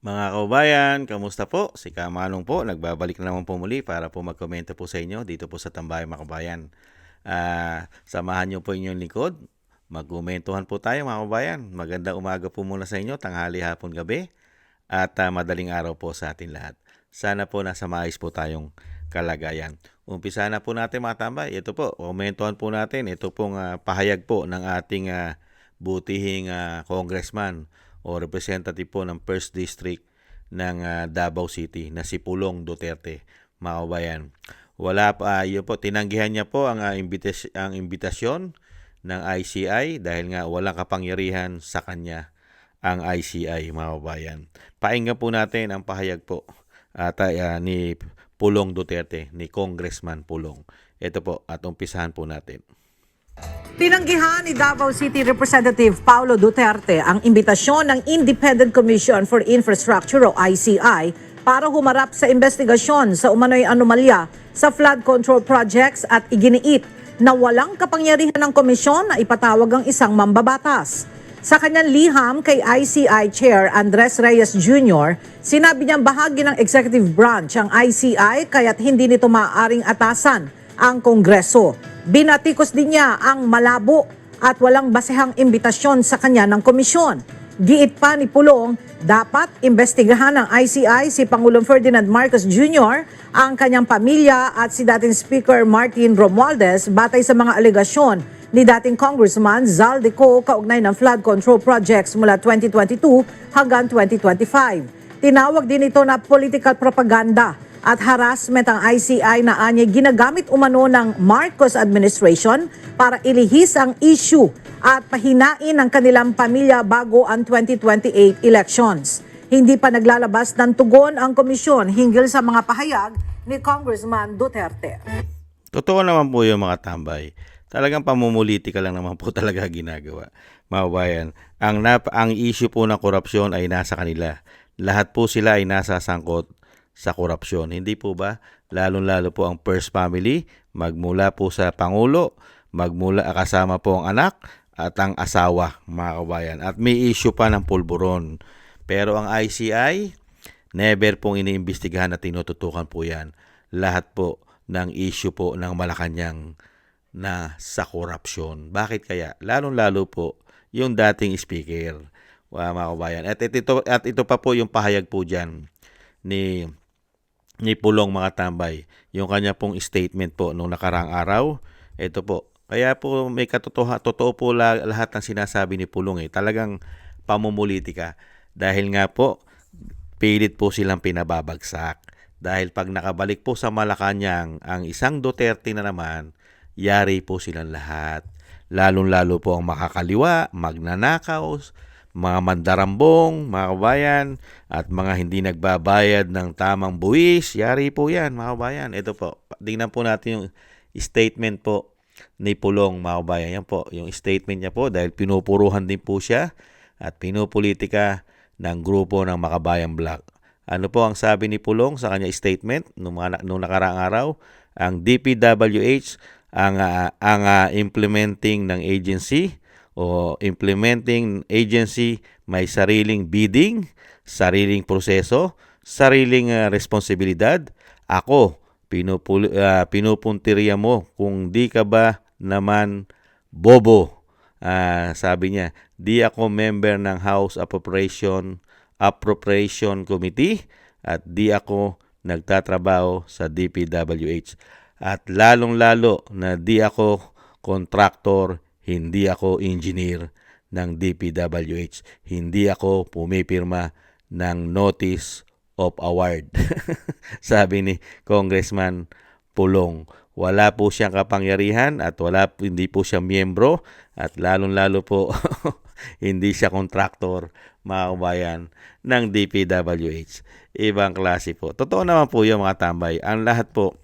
Mga kababayan, kamusta po? Si Kamanong po, nagbabalik na naman po muli para po magkomento po sa inyo dito po sa Tambayan mga kababayan. Samahan niyo po inyong likod. Magkomentuhan po tayo mga kababayan. Magandang umaga po muna sa inyo, tanghali, hapon, gabi at madaling araw po sa atin lahat. Sana po nasa maayos po tayong kalagayan. Umpisa na po natin mga tambay. Ito po, komentuhan po natin. Ito pong pahayag po ng ating butihing congressman o representative po ng 1st District ng Davao City na si Pulong Duterte, mga kabayan. Wala pa, yun po, tinanggihan niya po ang imbitasyon ng ICI dahil nga walang kapangyarihan sa kanya ang ICI, mga kabayan. Pakinggan po natin ang pahayag po ni Pulong Duterte, ni Congressman Pulong. Ito po, at umpisahan po natin. Tinanggihan ni Davao City Representative Paulo Duterte ang imbitasyon ng Independent Commission for Infrastructure o ICI para humarap sa investigasyon sa umano'y anomalya sa flood control projects at iginiit na walang kapangyarihan ng komisyon na ipatawag ang isang mambabatas. Sa kanyang liham kay ICI Chair Andres Reyes Jr., sinabi niyang bahagi ng executive branch ang ICI kaya't hindi nito maaaring atasan ang Kongreso. Binatikos din niya ang malabo at walang basehang imbitasyon sa kanya ng komisyon. Giit pa ni Pulong, dapat imbestigahan ng ICI si Pangulong Ferdinand Marcos Jr., ang kanyang pamilya at si dating Speaker Martin Romualdez batay sa mga alegasyon ni dating Congressman Zal Deco kaugnay ng flood control projects mula 2022 hanggang 2025. Tinawag din ito na political propaganda at harassment ang ICI na anya ginagamit umano ng Marcos administration para ilihis ang issue at pahinain ang kanilang pamilya bago ang 2028 elections. Hindi pa naglalabas ng tugon ang komisyon hinggil sa mga pahayag ni Congressman Duterte. Totoo naman po yung mga tambay. Talagang pamumulitika lang naman po talaga ginagawa. Mga bayan, ang issue po ng korupsyon ay nasa kanila. Lahat po sila ay nasasangkot sa korupsyon. Hindi po ba? Lalong-lalo po ang first family, magmula po sa Pangulo, kasama po ang anak at ang asawa, mga kabayan. At may issue pa ng pulburon. Pero ang ICI, never pong iniimbestigahan at tinututukan po yan. Lahat po ng issue po ng Malacanang na sa korupsyon. Bakit kaya? Lalong-lalo po yung dating speaker, mga kabayan. At ito pa po yung pahayag po dyan ni Pulong, mga tambay. Yung kanya pong statement po nung nakarang araw, ito po. Kaya po may totoo po lahat ng sinasabi ni Pulong Talagang pamumulitika. Dahil nga po, pilit po silang pinababagsak. Dahil pag nakabalik po sa Malacanang ang isang Duterte na naman, yari po silang lahat. Lalong-lalo po ang makakaliwa, magnanakaw, mga mandarambong, mga kabayan, at mga hindi nagbabayad ng tamang buwis. Yari po yan, mga kabayan. Ito po, tingnan po natin yung statement po ni Pulong, mga kabayan. Yan po, yung statement niya po dahil pinupuruhan din po siya at pinupolitika ng grupo ng Makabayan Black. Ano po ang sabi ni Pulong sa kanya statement nung nakaraang araw? Ang DPWH ang implementing ng agency o implementing agency may sariling bidding, sariling proseso, sariling responsibilidad. Ako, pinupuntirya mo kung di ka ba naman bobo. Sabi niya, di ako member ng House Appropriation Committee at di ako nagtatrabaho sa DPWH. At lalong-lalo na di ako contractor, hindi ako engineer ng DPWH. Hindi ako pumipirma ng Notice of Award. Sabi ni Congressman Pulong. Wala po siyang kapangyarihan at hindi po siya miyembro at lalong-lalo po hindi siya contractor, mga kabayan, ng DPWH. Ibang klase po. Totoo naman po yung mga tambay. Ang lahat po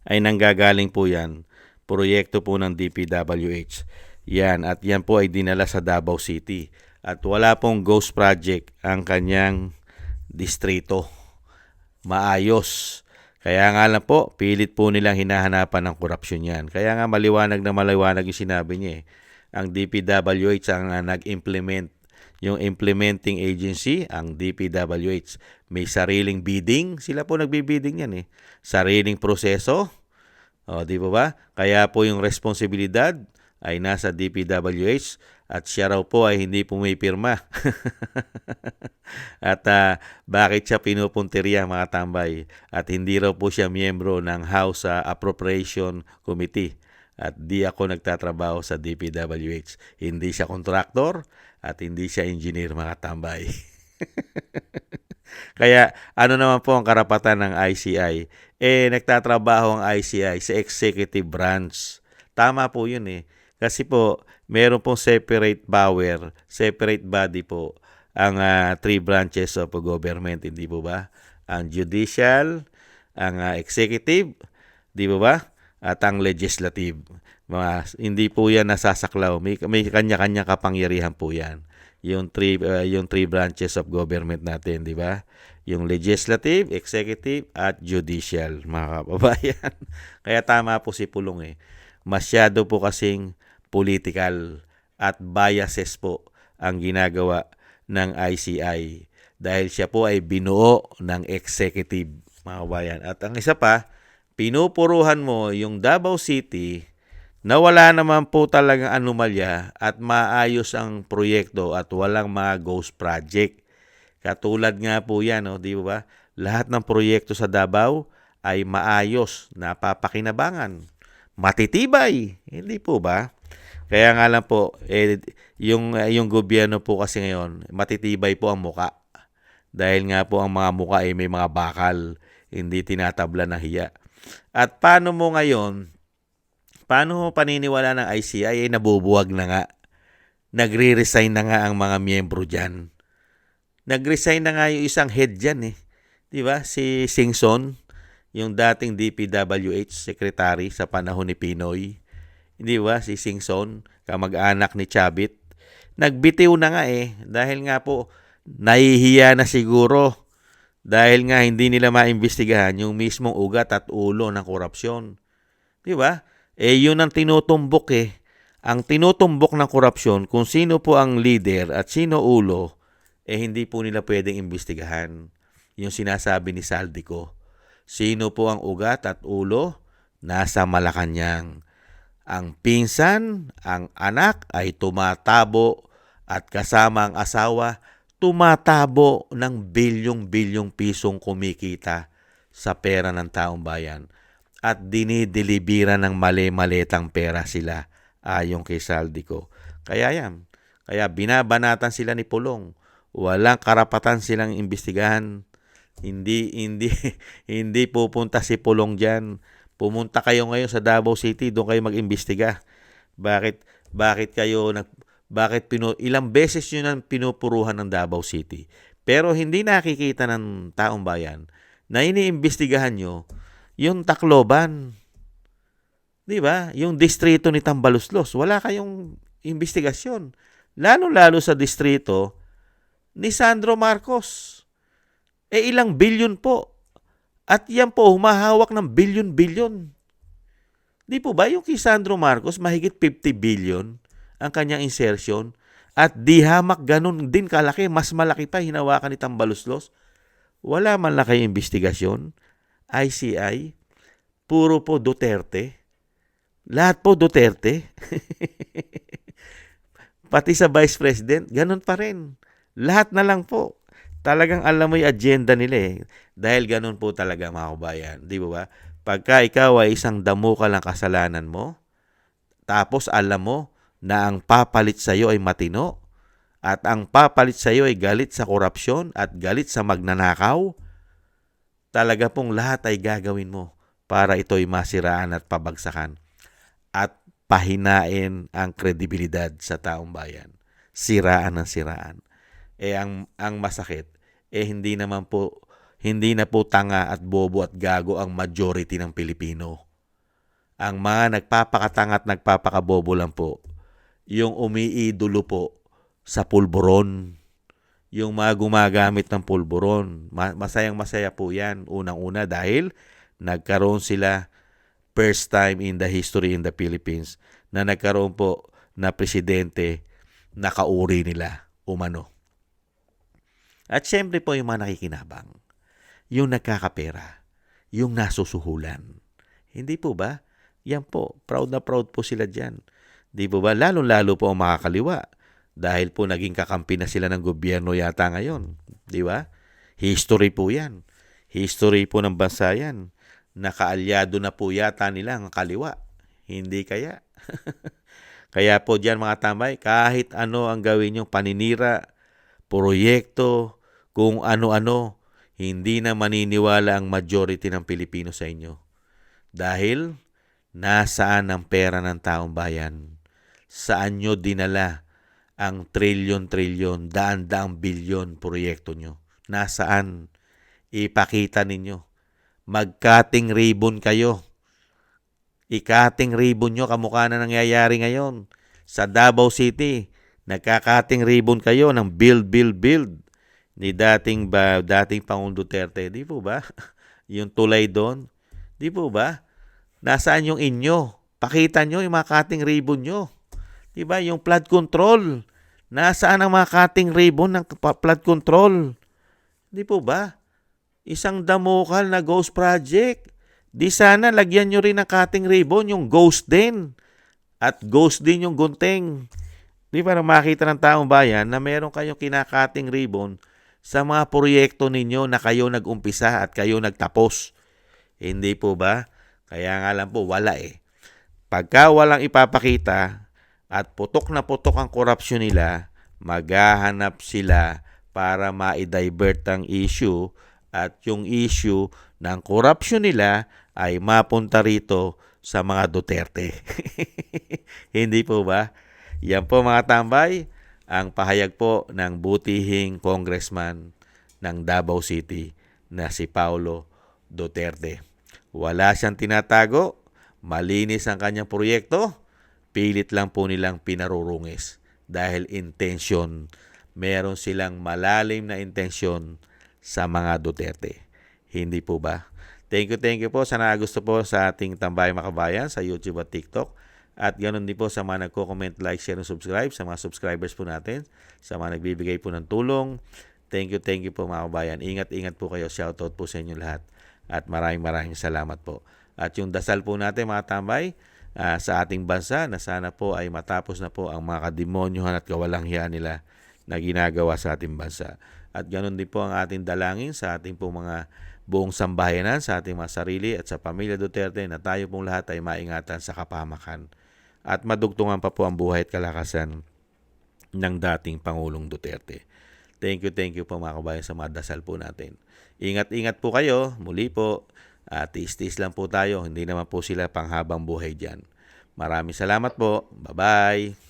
ay nanggagaling po yan. Proyekto po ng DPWH. Yan. At yan po ay dinala sa Davao City. At wala pong ghost project ang kanyang distrito. Maayos. Kaya nga lang po, pilit po nilang hinahanapan ng korupsyon yan. Kaya nga maliwanag na maliwanag yung sinabi niya. Ang DPWH ang nag-implement yung implementing agency, ang DPWH, may sariling bidding. Sila po nagbibidding yan eh. Sariling proseso. O, di ba ba? Kaya po yung responsibilidad ay nasa DPWH at siya raw po ay hindi pumipirma. At bakit siya pinupuntirya mga tambay? At hindi raw po siya miyembro ng House Appropriation Committee. At di ako nagtatrabaho sa DPWH. Hindi siya kontraktor at hindi siya engineer mga tambay. Kaya ano naman po ang karapatan ng ICI? Nagtatrabaho ang ICI sa executive branch. Tama po yun eh. Kasi po, meron pong separate power, separate body po ang three branches of government, hindi po ba? Ang judicial, ang executive, di po ba? At ang legislative. Hindi po yan nasasaklaw. May kanya-kanya kapangyarihan po yan. Yung three branches of government natin, di ba? Yung legislative, executive, at judicial, mga kababayan. Kaya tama po si Pulong eh. Masyado po kasing political at biases po ang ginagawa ng ICI dahil siya po ay binuo ng executive, mga kababayan. At ang isa pa, pinupuruhan mo yung Davao City na wala naman po talagang anomalya at maayos ang proyekto at walang mga ghost project. Katulad nga po yan, no, di ba? Lahat ng proyekto sa Davao ay maayos, napapakinabangan, matitibay, hindi po ba? Kaya nga lang po, yung gobyerno po kasi ngayon, matitibay po ang muka. Dahil nga po ang mga muka ay may mga bakal, hindi tinatabla ng hiya. At paano mo paniniwala ng ICI ay nabubuwag na nga? Nagre-resign na nga ang mga miyembro dyan. Nag-resign na nga yung isang head dyan eh. Di ba? Si Singson, yung dating DPWH secretary sa panahon ni Pinoy. Di ba? Si Singson, kamag-anak ni Chavit. Nagbitiw na nga eh. Dahil nga po, nahihiya na siguro. Dahil nga hindi nila maimbestigahan yung mismong ugat at ulo ng korupsyon. Di ba? Yun ang tinutumbok eh. Ang tinutumbok ng korupsyon, kung sino po ang leader at sino ulo, hindi po nila pwedeng imbestigahan. Yung sinasabi ni Saldico. Sino po ang ugat at ulo? Nasa Malacanang. Ang pinsan, ang anak ay tumatabo at kasama ang asawa, tumatabo ng bilyong-bilyong pisong kumikita sa pera ng taong bayan. At dinideliveran ng mali-malitang pera sila ayon kay Saldico. Kaya yan. Kaya binabanatan sila ni Pulong. Walang karapatan silang imbestigahan. Hindi pupunta si Pulong diyan. Pumunta kayo ngayon sa Davao City, doon kayo mag-imbestiga. Ilang beses yun ang pinupuruhan ng Davao City. Pero hindi nakikita ng taong bayan na iniimbestigahan nyo yung Tacloban. Di ba? Yung distrito ni Tambaluslos. Wala kayong investigasyon. Lalo-lalo sa distrito ni Sandro Marcos. Ilang bilyon po. At yan po, humahawak ng bilyon-bilyon. Di po ba yung kay Sandro Marcos, mahigit 50 billion ang kanyang insertion? At di hamak ganun din kalaki, mas malaki pa hinawakan ni Tambaluslos. Wala man lang kayong investigasyon. ICI, puro po Duterte. Lahat po Duterte. Pati sa Vice President, ganun pa rin. Lahat na lang po. Talagang alam mo yung agenda nila eh. Dahil ganun po talaga mga kabayan. Di ba? Pagka ikaw ay isang damo ka lang kasalanan mo, tapos alam mo na ang papalit sa iyo ay matino, at ang papalit sa iyo ay galit sa korupsyon at galit sa magnanakaw, talaga pong lahat ay gagawin mo para ito'y masiraan at pabagsakan at pahinain ang kredibilidad sa taong bayan. Siraan ng siraan. Ang masakit, hindi na po tanga at bobo at gago ang majority ng Pilipino. Ang mga nagpapakatanga at nagpapakabobo lang po, yung umiidolo po sa pulburon. Yung mga gumagamit ng pulburon. Masayang-masaya po yan. Unang-una dahil nagkaroon sila first time in the history in the Philippines na nagkaroon po na presidente na kauri nila umano. At syempre po yung mga nakikinabang, yung nagkakapera, yung nasusuhulan. Hindi po ba? Yan po, proud na proud po sila dyan. Di po ba? Lalo-lalo po ang makakaliwa. Dahil po naging kakampi na sila ng gobyerno yata ngayon. Di ba? History po yan. History po ng bansa yan. Nakaalyado na po yata nila ang kaliwa. Hindi kaya? Kaya po dyan mga tambay, kahit ano ang gawin yung paninira, proyekto, kung ano-ano, hindi na maniniwala ang majority ng Pilipino sa inyo. Dahil nasaan ang pera ng taong bayan? Saan nyo dinala ang trilyon-trilyon, daan-daang bilyon proyekto nyo? Nasaan? Ipakita ninyo. Mag-cutting ribbon kayo. I-cutting ribbon nyo, kamukha na nangyayari ngayon. Sa Davao City, nagka-cutting ribbon kayo ng build ni dating Pangulong Duterte. Di po ba? Yung tulay doon. Di po ba? Nasaan yung inyo? Pakita nyo yung mga cutting ribbon nyo. Di ba? Yung flood control. Nasaan ang mga cutting ribbon ng flood control? Di po ba? Isang damukal na ghost project. Di sana lagyan nyo rin ng cutting ribbon yung ghost din. At ghost din yung gunting. Di para makita ng taong bayan na meron kayong kinakating ribbon sa mga proyekto ninyo na kayo nag-umpisa at kayo nagtapos. Hindi po ba? Kaya nga lang po, wala eh. Pagka walang ipapakita at putok na putok ang korupsyon nila, maghahanap sila para ma-divert ang issue at yung issue ng korupsyon nila ay mapunta rito sa mga Duterte. Hindi po ba? Yan po mga tambay, ang pahayag po ng butihing congressman ng Davao City na si Paulo Duterte. Wala siyang tinatago, malinis ang kanyang proyekto, pilit lang po nilang pinarurungis dahil intention, meron silang malalim na intensyon sa mga Duterte. Hindi po ba? Thank you po. Sana gusto po sa ating Tambay Makabayan sa YouTube at TikTok. At ganoon din po sa mga nagko-comment, like, share, and subscribe, sa mga subscribers po natin, sa mga nagbibigay po ng tulong. Thank you po mga kabayan. Ingat po kayo. Shoutout po sa inyo lahat. At maraming salamat po. At yung dasal po natin mga tambay sa ating bansa na sana po ay matapos na po ang mga kademonyohan at kawalanghyan nila na ginagawa sa ating bansa. At ganoon din po ang ating dalangin sa ating po mga buong sambahayanan, sa ating mga sarili at sa pamilya Duterte na tayo pong lahat ay maingatan sa kapahamakan at madugtungan pa po ang buhay at kalakasan ng dating Pangulong Duterte. Thank you po mga kabayan sa mga dasal po natin. Ingat po kayo. Muli po, tiis-tiis lang po tayo. Hindi naman po sila panghabang buhay dyan. Maraming salamat po. Bye-bye.